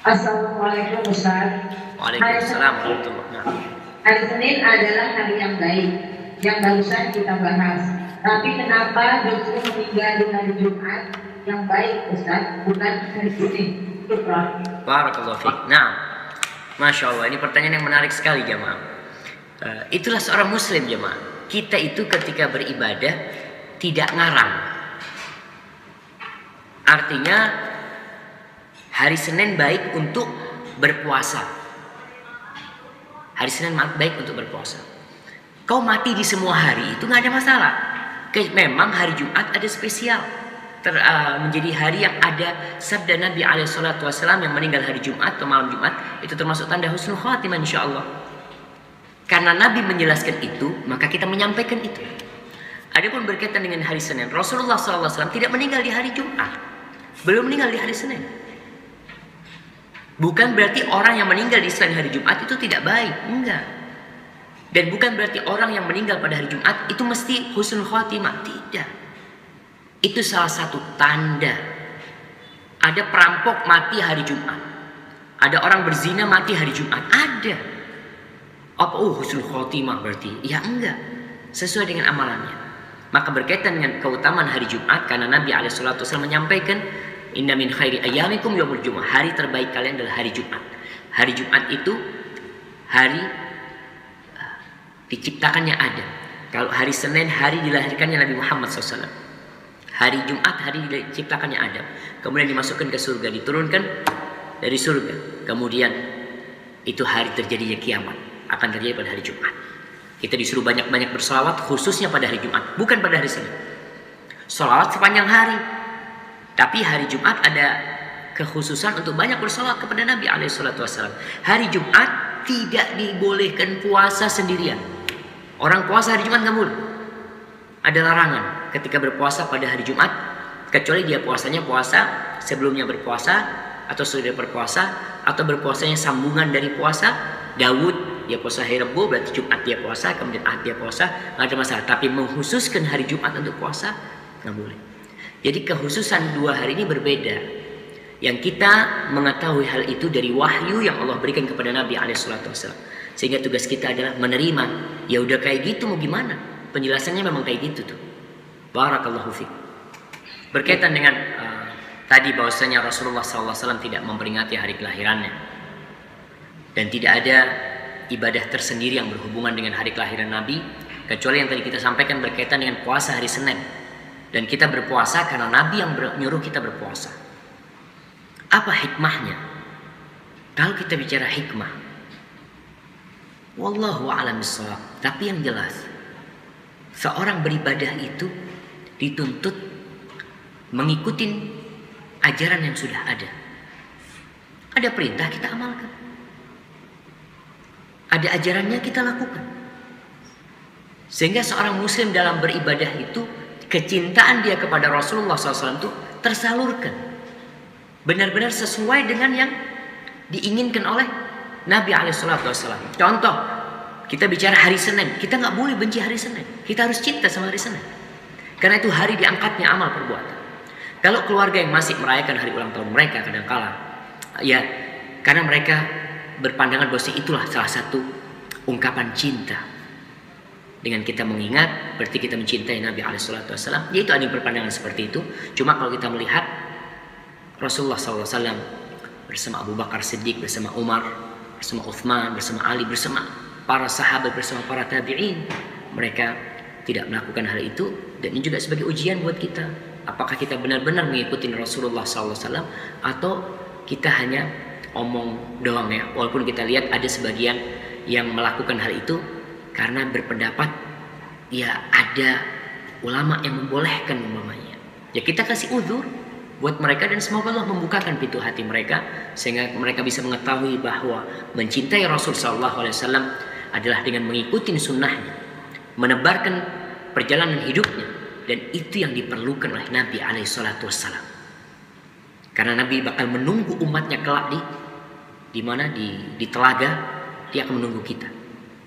Assalamualaikum Ustaz. Waalaikumsalam warahmatullahi wabarakatuh. Hari Senin adalah hari yang baik, yang barusan kita bahas. Tapi kenapa justru meninggal di hari Jumat yang baik Ustaz, bukan hari Senin? Syukran. Barakallahu fiik. Nah, Masya Allah, ini pertanyaan yang menarik sekali jamaah. Itulah seorang muslim jamaah. Kita itu ketika beribadah tidak ngarang. Artinya hari Senin baik untuk berpuasa. Hari Senin baik untuk berpuasa. Kau mati di semua hari itu nggak ada masalah. Memang hari Jumat ada spesial. Menjadi hari yang ada sabda Nabi SAW yang meninggal hari Jumat atau malam Jumat, itu termasuk tanda husnul khatimah insyaallah. Karena Nabi menjelaskan itu, maka kita menyampaikan itu. Adapun berkaitan dengan hari Senin, Rasulullah SAW tidak meninggal di hari Jumat, belum meninggal di hari Senin. Bukan berarti orang yang meninggal di selain hari Jumat itu tidak baik, enggak. Dan bukan berarti orang yang meninggal pada hari Jumat itu mesti husnul khatimah, tidak. Itu salah satu tanda. Ada perampok mati hari Jumat. Ada orang berzina mati hari Jumat. Ada. Apa husnul khotimah berarti? Ya enggak. Sesuai dengan amalannya. Maka berkaitan dengan keutamaan hari Jumat, karena Nabi SAW menyampaikan, inna min khairi ayyamikum yaumul Jumat. Hari terbaik kalian adalah hari Jumat. Hari Jumat itu hari diciptakannya Adam. Kalau hari Senin hari dilahirkannya Nabi Muhammad SAW. Hari Jumat hari diciptakannya Adam. Kemudian dimasukkan ke surga, diturunkan dari surga. Kemudian itu hari terjadinya kiamat. Akan terjadi pada hari Jumat. Kita disuruh banyak-banyak bersolawat khususnya pada hari Jumat, bukan pada hari Senin. Solawat sepanjang hari. Tapi hari Jumat ada kekhususan untuk banyak bersolawat kepada Nabi SAW. Hari Jumat tidak dibolehkan puasa sendirian. Orang puasa hari Jumat nggak boleh. Ada larangan ketika berpuasa pada hari Jumat, kecuali dia puasanya puasa sebelumnya berpuasa, atau sudah berpuasa, atau berpuasanya sambungan dari puasa. Daud dia puasa hari Rabu, berarti Jumat dia puasa, kemudian Ahad dia puasa, nggak ada masalah. Tapi mengkhususkan hari Jumat untuk puasa nggak boleh. Jadi kekhususan dua hari ini berbeda. Yang kita mengetahui hal itu dari wahyu yang Allah berikan kepada Nabi SAW. Sehingga tugas kita adalah menerima. Ya udah kayak gitu, mau gimana? Penjelasannya memang kayak gitu tuh. Barakallahu fiik. Berkaitan dengan tadi bahwasanya Rasulullah SAW tidak memperingati hari kelahirannya, dan tidak ada ibadah tersendiri yang berhubungan dengan hari kelahiran Nabi, kecuali yang tadi kita sampaikan berkaitan dengan puasa hari Senin. Dan kita berpuasa karena Nabi yang menyuruh kita berpuasa. Apa hikmahnya? Kalau kita bicara hikmah, wallahu a'lam bishawab. Tapi yang jelas, seorang beribadah itu dituntut mengikuti ajaran yang sudah ada. Ada perintah, kita amalkan. Ada ajarannya, kita lakukan. Sehingga seorang muslim dalam beribadah itu, kecintaan dia kepada Rasulullah SAW itu tersalurkan. Benar-benar sesuai dengan yang diinginkan oleh Nabi SAW. Contoh, kita bicara hari Senin, kita nggak boleh benci hari Senin. Kita harus cinta sama hari Senin. Karena itu hari diangkatnya amal perbuatan. Kalau keluarga yang masih merayakan hari ulang tahun mereka kadang-kala, ya karena mereka berpandangan bahwa itulah salah satu ungkapan cinta. Dengan kita mengingat, berarti kita mencintai Nabi SAW. Yaitu ada yang berpandangan seperti itu. Cuma kalau kita melihat Rasulullah SAW bersama Abu Bakar Siddiq, bersama Umar, bersama Uthman, bersama Ali, bersama para sahabat, bersama para tabi'in, mereka tidak melakukan hal itu. Dan ini juga sebagai ujian buat kita. Apakah kita benar-benar mengikuti Rasulullah SAW atau kita hanya omong doang ya. Walaupun kita lihat ada sebagian yang melakukan hal itu karena berpendapat ya ada ulama yang membolehkan umpamanya. Ya kita kasih uzur buat mereka, dan semoga Allah membukakan pintu hati mereka sehingga mereka bisa mengetahui bahwa mencintai Rasul SAW adalah dengan mengikuti sunnahnya, menebarkan perjalanan hidupnya, dan itu yang diperlukan oleh Nabi SAW. Karena Nabi bakal menunggu umatnya kelak di mana di telaga, dia akan menunggu kita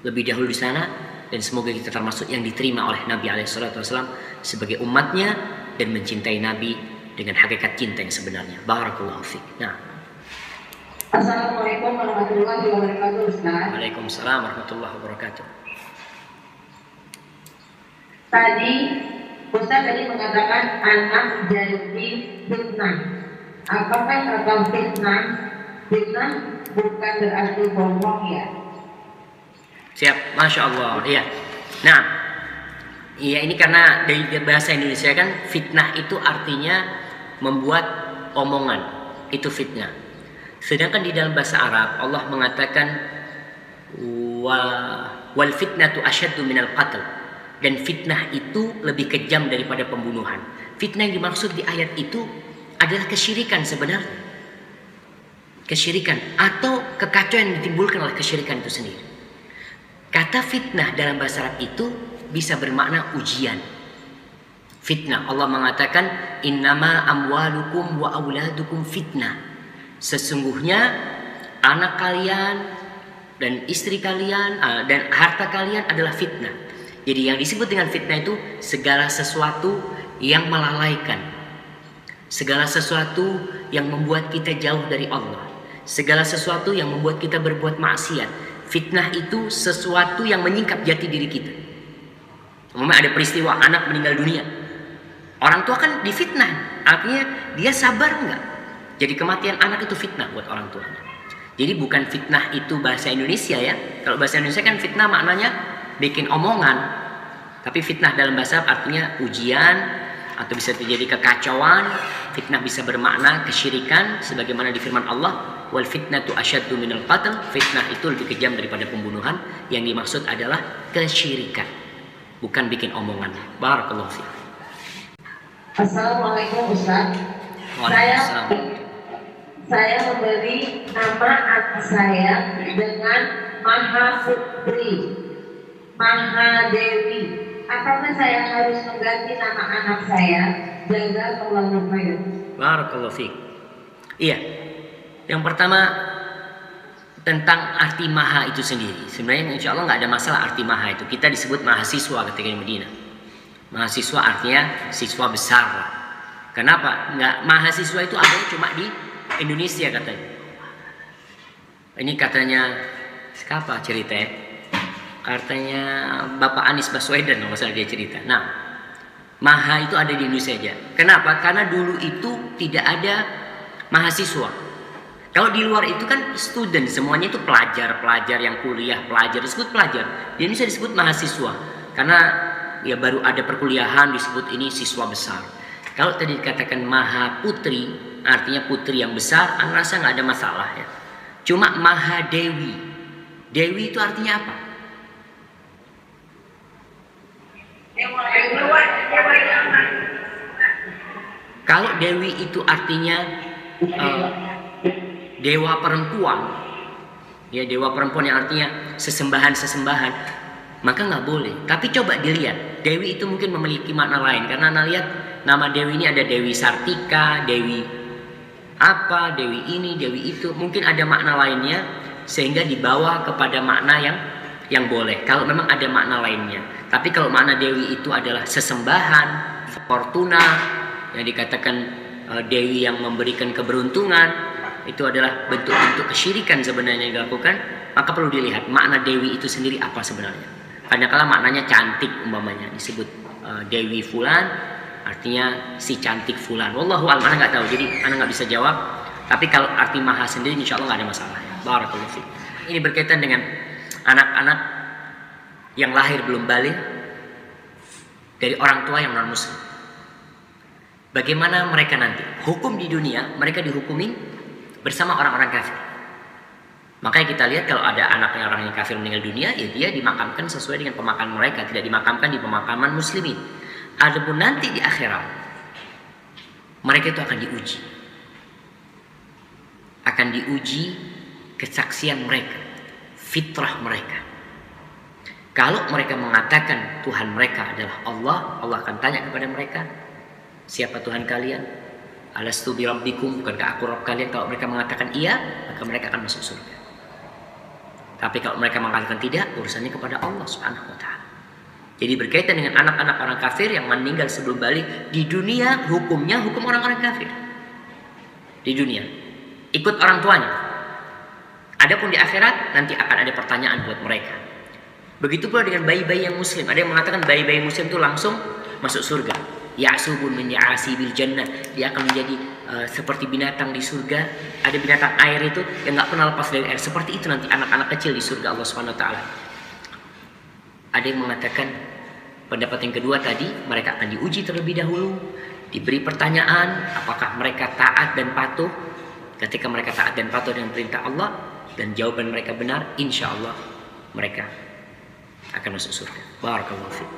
lebih dahulu di sana, dan semoga kita termasuk yang diterima oleh Nabi SAW sebagai umatnya dan mencintai Nabi dengan hakikat cinta yang sebenarnya. Barakallahu fiik. Nah, Assalamualaikum warahmatullahi wabarakatuh, Ustaz. Waalaikumsalam warahmatullahi wabarakatuh. Tadi Ustaz mengatakan anak jadi fitnah. Apakah kata fitnah? Fitnah bukan berarti bohong ya? Siap, Masya Allah. Iya. Nah, iya ini karena dari bahasa Indonesia kan fitnah itu artinya membuat omongan. Itu fitnah. Sedangkan di dalam bahasa Arab Allah mengatakan wal fitnatu asyaddu minal qatl. Dan fitnah itu lebih kejam daripada pembunuhan. Fitnah yang dimaksud di ayat itu adalah kesyirikan sebenarnya. Kesyirikan atau kekacauan yang ditimbulkan oleh kesyirikan itu sendiri. Kata fitnah dalam bahasa Arab itu bisa bermakna ujian. Fitnah, Allah mengatakan innama amwalukum wa auladukum fitnah. Sesungguhnya anak kalian dan istri kalian dan harta kalian adalah fitnah. Jadi yang disebut dengan fitnah itu segala sesuatu yang melalaikan. Segala sesuatu yang membuat kita jauh dari Allah. Segala sesuatu yang membuat kita berbuat maksiat. Fitnah itu sesuatu yang menyingkap jati diri kita. Ada peristiwa anak meninggal dunia. Orang tua kan difitnah. Artinya dia sabar enggak? Jadi kematian anak itu fitnah buat orang tuanya. Jadi bukan fitnah itu bahasa Indonesia ya. Kalau bahasa Indonesia kan fitnah maknanya bikin omongan. Tapi fitnah dalam bahasa Arab artinya ujian atau bisa terjadi kekacauan. Fitnah bisa bermakna kesyirikan sebagaimana di firman Allah, wal fitnatu asyaddu minal qatl. Fitnah itu lebih kejam daripada pembunuhan. Yang dimaksud adalah kesyirikan, bukan bikin omongan. Barakallahu fiik. Assalamualaikum Ustaz. Saya memberi nama anak saya dengan Maha Putri, Maha Dewi. Apakah saya harus mengganti nama anak saya? Jazakallahu khairan. Barakallahu fiik. Iya. Yang pertama tentang arti maha itu sendiri. Sebenarnya insya Allah nggak ada masalah arti maha itu. Kita disebut mahasiswa ketika di Madinah. Mahasiswa artinya siswa besar. Kenapa? Nggak, mahasiswa itu adanya cuma di Indonesia katanya. Ini katanya siapa cerita ya? Katanya Bapak Anies Baswedan kalau salah dia cerita. Nah, maha itu ada di Indonesia aja. Kenapa? Karena dulu itu tidak ada mahasiswa. Kalau di luar itu kan student, semuanya itu pelajar yang kuliah, pelajar disebut pelajar. Di Indonesia disebut mahasiswa. Karena ya baru ada perkuliahan disebut ini siswa besar. Kalau tadi dikatakan Maha Putri, artinya putri yang besar, aku rasa nggak ada masalah ya. Cuma Maha Dewi, Dewi itu artinya apa? Kalau Dewi itu artinya dewa perempuan, ya dewa perempuan yang artinya sesembahan, maka nggak boleh. Tapi coba dilihat, Dewi itu mungkin memiliki makna lain. Karena Anda lihat nama Dewi ini ada Dewi Sartika, Dewi apa, Dewi ini, Dewi itu. Mungkin ada makna lainnya sehingga dibawa kepada makna yang boleh. Kalau memang ada makna lainnya. Tapi kalau makna Dewi itu adalah sesembahan, fortuna, yang dikatakan Dewi yang memberikan keberuntungan, itu adalah bentuk-bentuk kesyirikan sebenarnya yang dilakukan. Maka perlu dilihat makna Dewi itu sendiri apa sebenarnya. Kadang-kala maknanya cantik umpamanya disebut Dewi Fulan, artinya si cantik Fulan. Wallahu a'lam, anak nggak tahu, jadi anak nggak bisa jawab. Tapi kalau arti maha sendiri, insya Allah nggak ada masalah. Barakallahu fiik. Ini berkaitan dengan anak-anak yang lahir belum balik dari orang tua yang non muslim. Bagaimana mereka nanti? Hukum di dunia, mereka dihukumin bersama orang-orang kafir. Makanya kita lihat kalau ada anaknya orang yang kafir meninggal dunia, ya dia dimakamkan sesuai dengan pemakaman mereka, tidak dimakamkan di pemakaman muslimin. Adapun nanti di akhirat, mereka itu akan diuji. Akan diuji kesaksian mereka, fitrah mereka. Kalau mereka mengatakan Tuhan mereka adalah Allah, Allah akan tanya kepada mereka, siapa Tuhan kalian? Alastu bi rabbikum, bukankah aku Rabb kalian? Kalau mereka mengatakan iya, maka mereka akan masuk surga. Tapi kalau mereka mengatakan tidak, urusannya kepada Allah Subhanahu wa taala. Jadi berkaitan dengan anak-anak orang kafir yang meninggal sebelum balik di dunia, hukumnya hukum orang-orang kafir. Di dunia ikut orang tuanya. Adapun di akhirat nanti akan ada pertanyaan buat mereka. Begitu pula dengan bayi-bayi yang muslim. Ada yang mengatakan bayi-bayi muslim itu langsung masuk surga. Ya'subun min ya'asibil jannah. Dia akan menjadi seperti binatang di surga. Ada binatang air itu yang nggak pernah lepas dari air. Seperti itu nanti anak-anak kecil di surga Allah Subhanahu wa taala. Ada yang mengatakan pendapat yang kedua tadi, mereka akan diuji terlebih dahulu, diberi pertanyaan apakah mereka taat dan patuh. Ketika mereka taat dan patuh dengan perintah Allah dan jawaban mereka benar, insya Allah mereka akan masuk surga. Barakallahu fiik.